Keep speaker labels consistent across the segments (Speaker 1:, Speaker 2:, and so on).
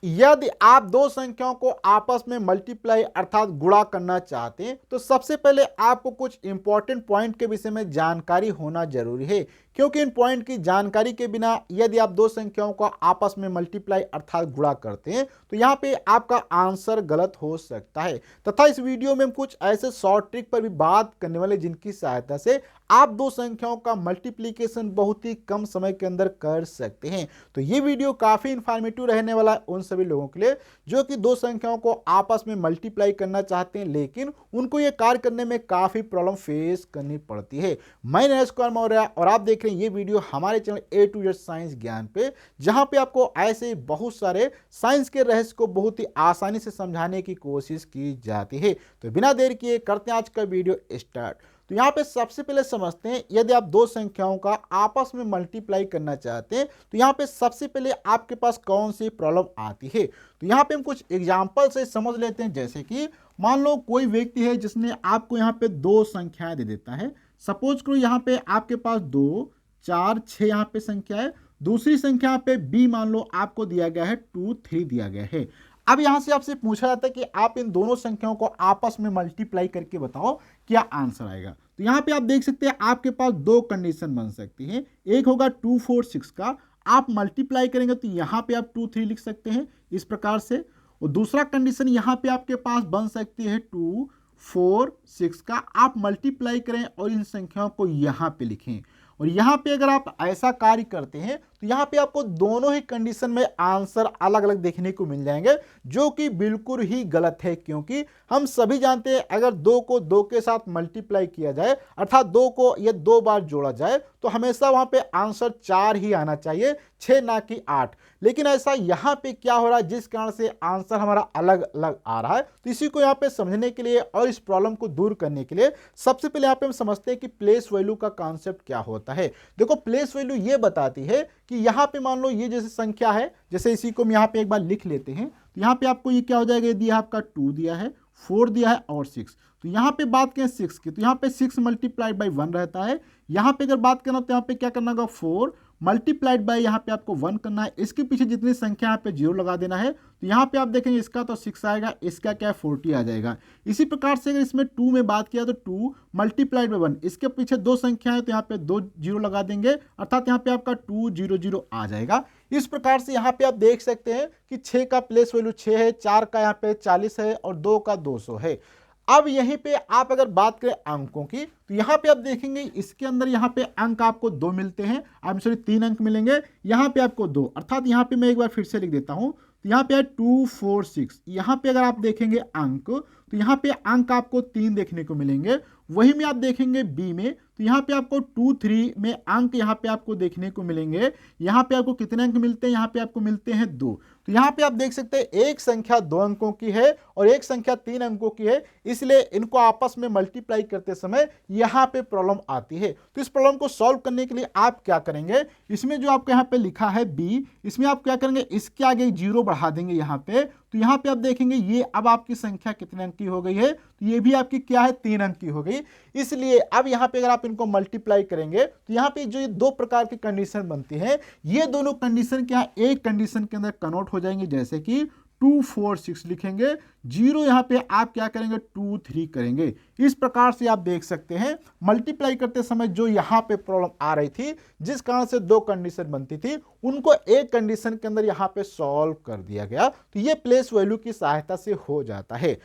Speaker 1: यदि आप दो संख्याओं को आपस में मल्टीप्लाई अर्थात गुणा करना चाहते हैं तो सबसे पहले आपको कुछ इंपॉर्टेंट पॉइंट के विषय में जानकारी होना जरूरी है, क्योंकि इन पॉइंट की जानकारी के बिना यदि आप दो संख्याओं को आपस में मल्टीप्लाई अर्थात गुणा करते हैं तो यहाँ पे आपका आंसर गलत हो सकता है। तथा इस वीडियो में हम कुछ ऐसे शॉर्ट ट्रिक पर भी बात करने वाले जिनकी सहायता से आप दो संख्याओं का मल्टीप्लीकेशन बहुत ही कम समय के अंदर कर सकते हैं। तो ये वीडियो काफी इंफॉर्मेटिव रहने वाला है उन सभी लोगों के लिए जो कि दो संख्याओं को आपस में मल्टीप्लाई करना चाहते हैं लेकिन उनको ये कार्य करने में काफी प्रॉब्लम फेस करनी पड़ती है। मैं नरेश कुमार मौर्य और आप देख रहे हैं ये वीडियो हमारे channel A to Z science ज्ञान पे, जहां पे आपको ऐसे बहुत सारे साइंस के रहस्य को बहुत ही आसानी से समझाने की कोशिश की जाती है। तो बिना देर किए करते हैं आज का वीडियो स्टार्ट। तो यहाँ पे सबसे पहले समझते हैं यदि आप दो संख्याओं का आपस में मल्टीप्लाई करना चाहते हैं तो यहाँ पे सबसे पहले आपके पास कौन सी प्रॉब्लम आती है। तो यहाँ पे हम कुछ एग्जांपल से समझ लेते हैं। जैसे कि मान लो कोई व्यक्ति है जिसने आपको यहाँ पे दो संख्याएं दे देता है। सपोज करो यहाँ पे आपके पास 2 4 6 यहाँ पे संख्या है। दूसरी संख्या पे बी मान लो आपको दिया गया है 2 3 दिया गया है। अब यहां से आपसे पूछा जाता है कि आप इन दोनों संख्याओं को आपस में मल्टीप्लाई करके बताओ क्या आंसर आएगा। तो यहां पे आप देख सकते हैं आपके पास दो कंडीशन बन सकती हैं। एक होगा 2 4 6 का आप मल्टीप्लाई करेंगे तो यहां पे आप 2 3 लिख सकते हैं इस प्रकार से। और दूसरा कंडीशन यहां पे आपके पास बन सकती है 2 4 6 का आप मल्टीप्लाई करें और इन संख्याओं को यहां पे लिखें। और यहां पे अगर आप ऐसा कार्य करते हैं तो यहां पे आपको दोनों ही कंडीशन में आंसर अलग अलग देखने को मिल जाएंगे, जो कि बिल्कुल ही गलत है। क्योंकि हम सभी जानते हैं अगर दो को दो के साथ मल्टीप्लाई किया जाए अर्थात दो को ये दो बार जोड़ा जाए तो हमेशा वहां पे आंसर 4 ही आना चाहिए, 6 ना कि 8। लेकिन ऐसा यहाँ पे क्या हो रहा है जिस कारण से आंसर हमारा अलग अलग आ रहा है। तो इसी को यहाँ पे समझने के लिए और इस प्रॉब्लम को दूर करने के लिए सबसे पहले यहाँ पे हम समझते हैं कि प्लेस वैल्यू का कॉन्सेप्ट क्या होता है। देखो प्लेस वैल्यू ये बताती है कि यहाँ पे मान लो ये जैसे संख्या है, जैसे इसी को हम यहाँ पे एक बार लिख लेते हैं तो यहाँ पे आपको ये क्या हो जाएगा, दिया आपका 2 दिया है, 4 दिया है और 6। तो यहाँ पे बात करें 6 की तो यहाँ पे 6 मल्टीप्लाइड बाई 1 रहता है। यहाँ पे अगर बात करना तो यहाँ पे क्या करना होगा 4 मल्टीप्लाइड बाय यहाँ पे आपको 1 करना है। इसके पीछे जितनी संख्या यहाँ पे 0 लगा देना है। तो यहाँ पे आप देखेंगे इसका तो 6 आएगा, इसका क्या है 40 आ जाएगा। इसी प्रकार से अगर इसमें 2 में बात किया तो 2 मल्टीप्लाइड बाय 1, इसके पीछे दो संख्या है तो यहाँ पे 2 0 लगा देंगे अर्थात यहाँ पे आपका 2 0 0 आ जाएगा। इस प्रकार से यहाँ पे आप देख सकते हैं कि 6 का प्लेस वैल्यू 6 है, 4 का यहाँ पे 40 है और 2 का 200 है। अब यहीं पे आप अगर बात करें अंकों की तो यहाँ पे आप देखेंगे इसके अंदर यहाँ पे अंक आपको 2 मिलते हैं, आप सॉरी 3 अंक मिलेंगे, यहाँ पे आपको 2 अर्थात यहाँ पे मैं एक बार फिर से लिख देता हूँ। तो यहाँ पे है 2 4 6, यहाँ पे अगर आप देखेंगे अंक तो यहाँ पे अंक आपको 3 देखने को मिलेंगे। वही में आप देखेंगे बी में तो यहाँ पे आपको 2 3 में अंक यहाँ पे आपको देखने को मिलेंगे। यहाँ पे आपको कितने अंक मिलते हैं, यहाँ पे आपको मिलते हैं 2। तो यहाँ पे आप देख सकते हैं एक संख्या 2 अंकों की है और एक संख्या 3 अंकों की है, इसलिए इनको आपस में मल्टीप्लाई करते समय यहाँ पे प्रॉब्लम आती है। तो इस प्रॉब्लम को सॉल्व करने के लिए आप क्या करेंगे, इसमें जो आपको यहाँ पे लिखा है बी, इसमें आप क्या करेंगे इसके आगे 0 बढ़ा देंगे यहाँ पे। तो यहाँ पे आप देखेंगे ये अब आपकी संख्या कितने अंक की हो गई है, तो ये भी आपकी क्या है 3 अंक की हो गई। इसलिए अब यहाँ पे अगर आप इनको मल्टीप्लाई करेंगे तो यहाँ पे जो ये दो प्रकार की कंडीशन बनती है, ये दोनों कंडीशन क्या एक कंडीशन के अंदर कन्वर्ट हो जाएंगे। जैसे कि 2 4 6 लिखेंगे, 0 यहाँ पे आप क्या करेंगे 2 3 करेंगे। इस प्रकार से आप देख सकते हैं मल्टीप्लाई करते समय जो यहाँ पे प्रॉब्लम आ रही थी जिस कारण से दो कंडीशन बनती थी उनको एक कंडीशन के अंदर यहाँ पे सॉल्व कर दिया गया। तो ये प्लेस वैल्यू की सहायता से हो जाता है।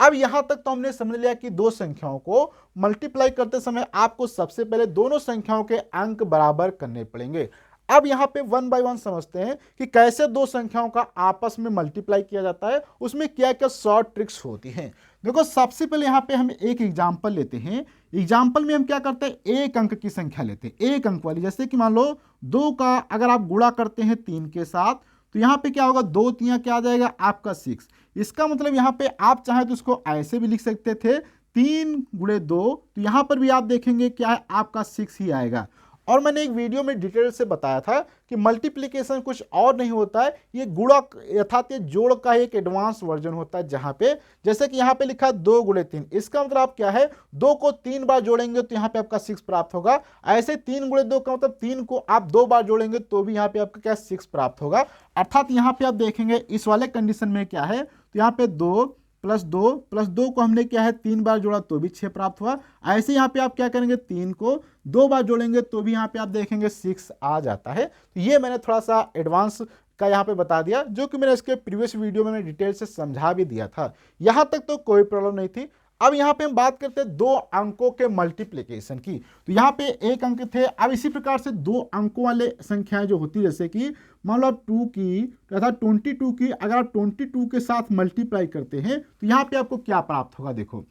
Speaker 1: अब यहां तक तो हमने समझ लिया कि दो संख्याओं को मल्टीप्लाई करते समय आपको सबसे पहले दोनों संख्याओं के अंक बराबर करने पड़ेंगे। अब यहां पे 1 बाय 1 समझते हैं कि कैसे दो संख्याओं का आपस में मल्टीप्लाई किया जाता है, उसमें क्या क्या शॉर्ट ट्रिक्स होती हैं। देखो सबसे पहले यहां पे हम एक एग्जांपल लेते हैं। एग्जांपल में हम क्या करते हैं एक अंक की संख्या लेते हैं, एक अंक वाली। जैसे कि मान लो 2 का अगर आप गुणा करते हैं 3 के साथ तो यहाँ पे क्या होगा 2 3 क्या आ जाएगा आपका 6। इसका मतलब यहाँ पे आप चाहे तो इसको ऐसे भी लिख सकते थे 3 गुणे 2, तो यहाँ पर भी आप देखेंगे क्या है आपका 6 ही आएगा। और मैंने एक वीडियो में डिटेल से बताया था कि मल्टीप्लिकेशन कुछ और नहीं होता है, ये गुणा अर्थात ये जोड़ का एक एडवांस वर्जन होता है, जहां पे जैसे कि यहाँ पे लिखा है 2 गुणे 3, इसका मतलब आप क्या है 2 को 3 बार जोड़ेंगे तो यहाँ पे आपका 6 प्राप्त होगा। ऐसे 3 गुणे 2 का मतलब 3 को आप 2 बार जोड़ेंगे तो भी यहाँ पे आपका क्या 6 प्राप्त होगा। अर्थात यहाँ पे आप देखेंगे इस वाले कंडीशन में क्या है, तो यहाँ पे 2 प्लस 2 को हमने क्या है 3 बार जोड़ा तो भी 6 प्राप्त हुआ। ऐसे यहाँ पे आप क्या करेंगे 3 को 2 बार जोड़ेंगे तो भी यहाँ पे आप देखेंगे 6 आ जाता है। तो ये मैंने थोड़ा सा एडवांस का यहाँ पे बता दिया, जो कि मैंने इसके प्रीवियस वीडियो में डिटेल से समझा भी दिया था। यहाँ तक तो कोई प्रॉब्लम नहीं थी। अब यहाँ पे हम बात करते हैं 2 अंकों के मल्टीप्लिकेशन की। तो यहाँ पे 1 अंक थे, अब इसी प्रकार से 2 अंकों वाले संख्याएं जो होती है, जैसे कि मान लो आप 2 की तथा 22 की अगर आप 22 के साथ मल्टीप्लाई करते हैं तो यहाँ पे आपको क्या प्राप्त होगा। देखो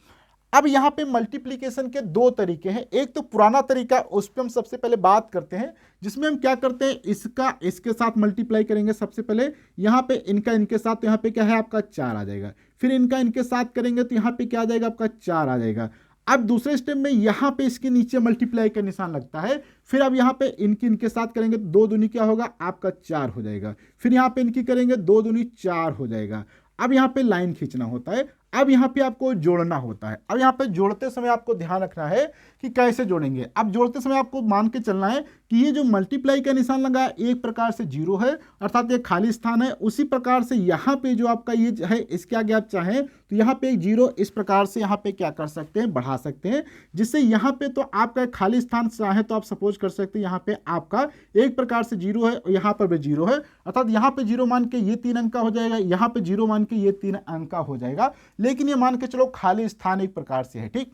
Speaker 1: अब यहाँ पे मल्टीप्लिकेशन के 2 तरीके हैं। एक तो पुराना तरीका, उस पर हम सबसे पहले बात करते हैं, जिसमें हम क्या करते हैं इसका इसके साथ मल्टीप्लाई करेंगे। सबसे पहले यहाँ पे इनका इनके साथ, तो यहाँ पे क्या है आपका 4 आ जाएगा। फिर इनका इनके साथ करेंगे तो यहाँ पे क्या आ जाएगा आपका 4 आ जाएगा। अब दूसरे स्टेप में यहाँ पे इसके नीचे मल्टीप्लाई का निशान लगता है। फिर अब यहाँ पे इनकी इनके साथ करेंगे तो 2 दूनी क्या होगा आपका 4 हो जाएगा। फिर यहाँ पे इनकी करेंगे 2 दूनी 4 हो जाएगा। अब यहाँ पे लाइन खींचना होता है, अब यहाँ पे आपको जोड़ना होता है। अब यहाँ पे जोड़ते समय आपको ध्यान रखना है कि कैसे जोड़ेंगे। अब जोड़ते समय आपको मान के चलना है कि ये जो मल्टीप्लाई का निशान लगा है एक प्रकार से 0 है, अर्थात ये खाली स्थान है। उसी प्रकार से यहाँ पे जो आपका ये है इसके आगे आप चाहें तो यहाँ पे एक 0 इस प्रकार से यहाँ पे क्या कर सकते हैं बढ़ा सकते हैं, जिससे यहाँ पे तो आपका खाली स्थान चाहे तो आप सपोज कर सकते हैं यहाँ पे आपका एक प्रकार से 0 है और यहाँ पर भी 0 है, अर्थात यहाँ पे 0 मान के ये 3 अंक का हो जाएगा, यहाँ पे 0 मान के ये 3 अंक का हो जाएगा। लेकिन ये मान के चलो खाली स्थान एक प्रकार से है, ठीक।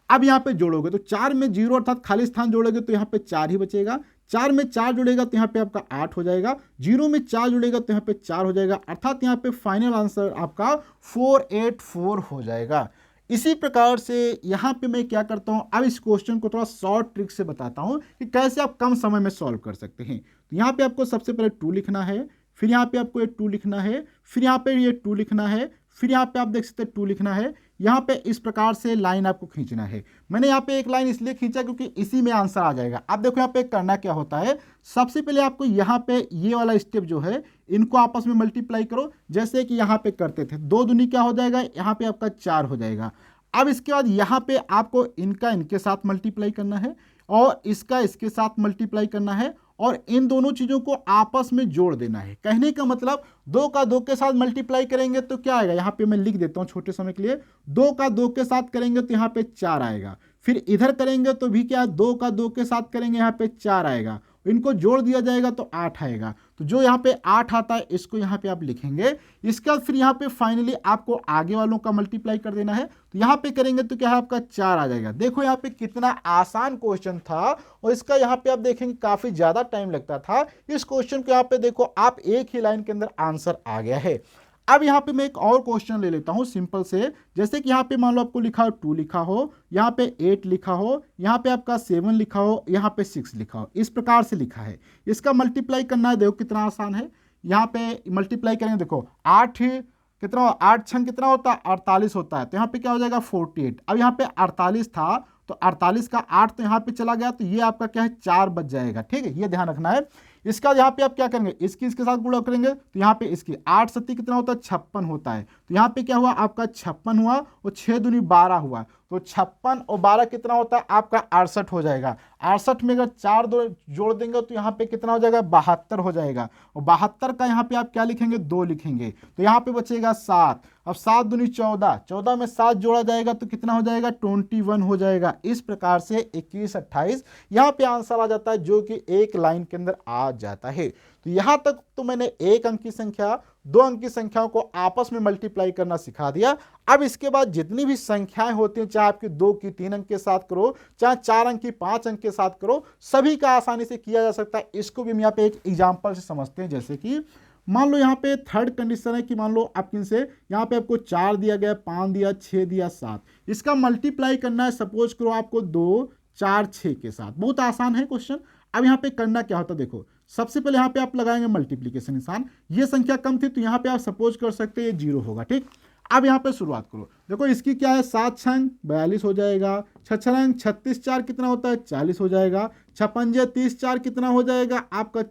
Speaker 1: अब यहाँ पे जोड़ोगे तो 4 में 0 अर्थात खाली स्थान जोड़ोगे तो यहाँ पे 4 ही बचेगा। 4 में 4 जुड़ेगा तो यहाँ पे आपका 8 हो जाएगा। 0 में 4 जुड़ेगा तो यहाँ पे 4 हो जाएगा, अर्थात यहाँ पे फाइनल आंसर आपका 484 हो जाएगा। इसी प्रकार से यहाँ पे मैं क्या करता हूँ, अब इस क्वेश्चन को थोड़ा शॉर्ट ट्रिक से बताता हूँ कि कैसे आप कम समय में सॉल्व कर सकते हैं। तो यहाँ पे आपको सबसे पहले 2 लिखना है, फिर यहाँ पे आपको ये 2 लिखना है, फिर यहाँ पे ये 2 लिखना है, फिर यहाँ पे आप देख सकते हैं 2 लिखना है। यहाँ पे इस प्रकार से लाइन आपको खींचना है। मैंने यहाँ पे एक लाइन इसलिए खींचा क्योंकि इसी में आंसर आ जाएगा। अब देखो यहाँ पे करना क्या होता है, सबसे पहले आपको यहाँ पे ये वाला स्टेप जो है इनको आपस में मल्टीप्लाई करो, जैसे कि यहाँ पे करते थे। 2 दूनी क्या हो जाएगा, यहाँ पे आपका 4 हो जाएगा। अब इसके बाद यहाँ पे आपको इनका इनके साथ मल्टीप्लाई करना है और इसका इसके साथ मल्टीप्लाई करना है और इन दोनों चीजों को आपस में जोड़ देना है। कहने का मतलब 2 का 2 के साथ मल्टीप्लाई करेंगे तो क्या आएगा, यहाँ पे मैं लिख देता हूँ छोटे समय के लिए। 2 का 2 के साथ करेंगे तो यहाँ पे 4 आएगा। फिर इधर करेंगे तो भी क्या, 2 का 2 के साथ करेंगे यहाँ पे 4 आएगा। इनको जोड़ दिया जाएगा तो 8 आएगा। तो जो यहाँ पे 8 आता है इसको यहाँ पे आप लिखेंगे। इसके बाद फिर यहाँ पे फाइनली आपको आगे वालों का मल्टीप्लाई कर देना है। तो यहाँ पे करेंगे तो क्या है आपका 4 आ जाएगा। देखो यहाँ पे कितना आसान क्वेश्चन था और इसका यहाँ पे आप देखेंगे काफी ज्यादा टाइम लगता था। इस क्वेश्चन को यहाँ पे देखो आप एक ही लाइन के अंदर आंसर आ गया है। अब यहाँ पे मैं एक और क्वेश्चन ले लेता हूँ सिंपल से, जैसे कि यहाँ पे मान लो आपको लिखा हो 2 लिखा हो, यहाँ पे 8 लिखा हो, यहाँ पे आपका 7 लिखा हो, यहाँ पे 6 लिखा हो, इस प्रकार से लिखा है। इसका मल्टीप्लाई करना है, देखो कितना आसान है। यहाँ पे मल्टीप्लाई करेंगे, देखो 8 कितना 8 छंग कितना होता है 48 होता है, तो यहाँ पे क्या हो जाएगा 48। अब यहाँ पे 48 था तो 48 का 8 तो यहाँ पे चला गया, तो ये आपका क्या है 4 बच जाएगा, ठीक है, ये ध्यान रखना है। इसका यहाँ पे आप क्या करेंगे, इसकी इसके साथ गुणा करेंगे तो यहाँ पे इसकी 8 सत्ती कितना होता है 56 होता है। तो यहाँ पे क्या हुआ आपका 56 हुआ और 6 दूनी 12 हुआ, तो 56 और 12 कितना होता है आपका 68 हो जाएगा। 68 में अगर 4 दो जोड़ देंगे तो यहाँ पे कितना हो जाएगा 72 हो जाएगा। और 72 का यहाँ पे आप क्या लिखेंगे 2 लिखेंगे, तो यहाँ पे बचेगा 7। अब 7 दूनी 14, 14 में 7 जोड़ा जाएगा तो कितना हो जाएगा 21 हो जाएगा। इस प्रकार से 21 28 यहाँ पे आंसर आ जाता है, जो कि एक लाइन के अंदर आ जाता है। तो यहां तक तो मैंने 1 अंक की संख्या 2 अंक की संख्याओं को आपस में मल्टीप्लाई करना सिखा दिया। अब इसके बाद जितनी भी संख्याएं होती हैं, चाहे आपकी 2 की 3 अंक के साथ करो, चाहे 4 अंक की 5 अंक के साथ करो, सभी का आसानी से किया जा सकता है। इसको भी हम यहाँ पे एक एग्जाम्पल से समझते हैं। जैसे कि मान लो यहाँ पे थर्ड कंडीशन है कि मान लो आपके से यहाँ पे आपको 4 दिया गया, 5 दिया, 6 दिया, 7, इसका मल्टीप्लाई करना है। सपोज करो आपको 2 4 6 के साथ, बहुत आसान है क्वेश्चन। अब यहाँ पे करना क्या होता है, देखो सबसे पहले यहाँ पे आप लगाएंगे मल्टीप्लीकेशन निशान। ये संख्या कम थी तो यहाँ पे आप सपोज कर सकते हैं ये 0 होगा, ठीक। अब यहाँ पे शुरुआत करो, देखो इसकी क्या है 7 छंग 42 हो जाएगा, 6 छंग 36 4 कितना होता है 40 हो जाएगा, 56 30 4 कितना हो जाएगा आपका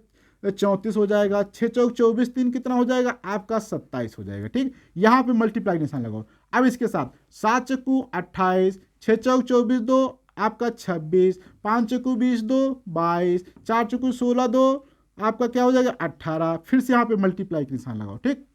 Speaker 1: 34 हो जाएगा। 6 चौक 24 3 कितना हो जाएगा आपका 27 हो जाएगा। ठीक, यहाँ पे मल्टीप्लाई निशान लगाओ। अब इसके साथ 7 चक्कू 28, 6 चौक 24 2 आपका 26, 5 चक्कू 20 2 22, 4 चक्कू 16 2 आपका क्या हो जाएगा 18। फिर से यहाँ पे मल्टीप्लाई का निशान लगाओ। ठीक,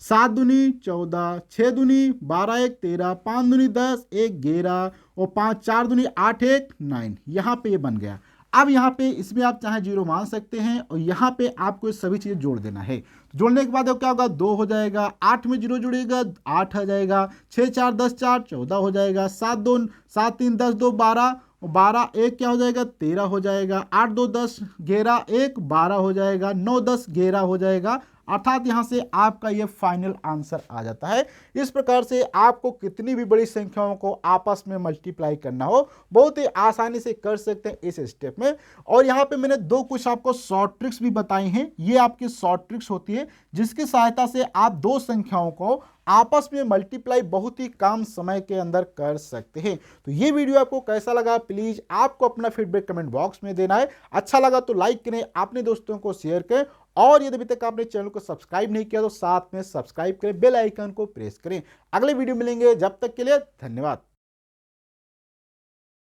Speaker 1: 7 दूनी 14, 6 दूनी 12 1 13, 5 दूनी 10 1 11 और 5 4 दूनी 8 1 9। यहाँ पे ये बन गया। अब यहाँ पे इसमें आप चाहे जीरो मान सकते हैं और यहाँ पे आपको सभी चीज़ें जोड़ देना है। तो जोड़ने के बाद क्या होगा 2 हो जाएगा, 8 में जीरो जुड़ेगा 8 आ जाएगा, 6 4 10 4 14 हो जाएगा, 7 2 7 3 10 2 12 और 12 1 क्या हो जाएगा 13 हो जाएगा, 8 2 10 11 1 12 हो जाएगा, 9 10 11 हो जाएगा। अर्थात यहां से आपका यह फाइनल आंसर आ जाता है। इस प्रकार से आपको कितनी भी बड़ी संख्याओं को आपस में मल्टीप्लाई करना हो बहुत ही आसानी से कर सकते हैं इस स्टेप में। और यहाँ पे मैंने दो कुछ आपको शॉर्ट ट्रिक्स भी बताई हैं। ये आपकी शॉर्ट ट्रिक्स होती है जिसकी सहायता से आप दो संख्याओं को आपस में मल्टीप्लाई बहुत ही कम समय के अंदर कर सकते हैं। तो ये वीडियो आपको कैसा लगा प्लीज आपको अपना फीडबैक कमेंट बॉक्स में देना है। अच्छा लगा तो लाइक करें, अपने दोस्तों को शेयर करें और यदि अभी तक आपने चैनल को सब्सक्राइब नहीं किया तो साथ में सब्सक्राइब करें, बेल आइकन को प्रेस करें। अगले वीडियो मिलेंगे, जब तक के लिए धन्यवाद।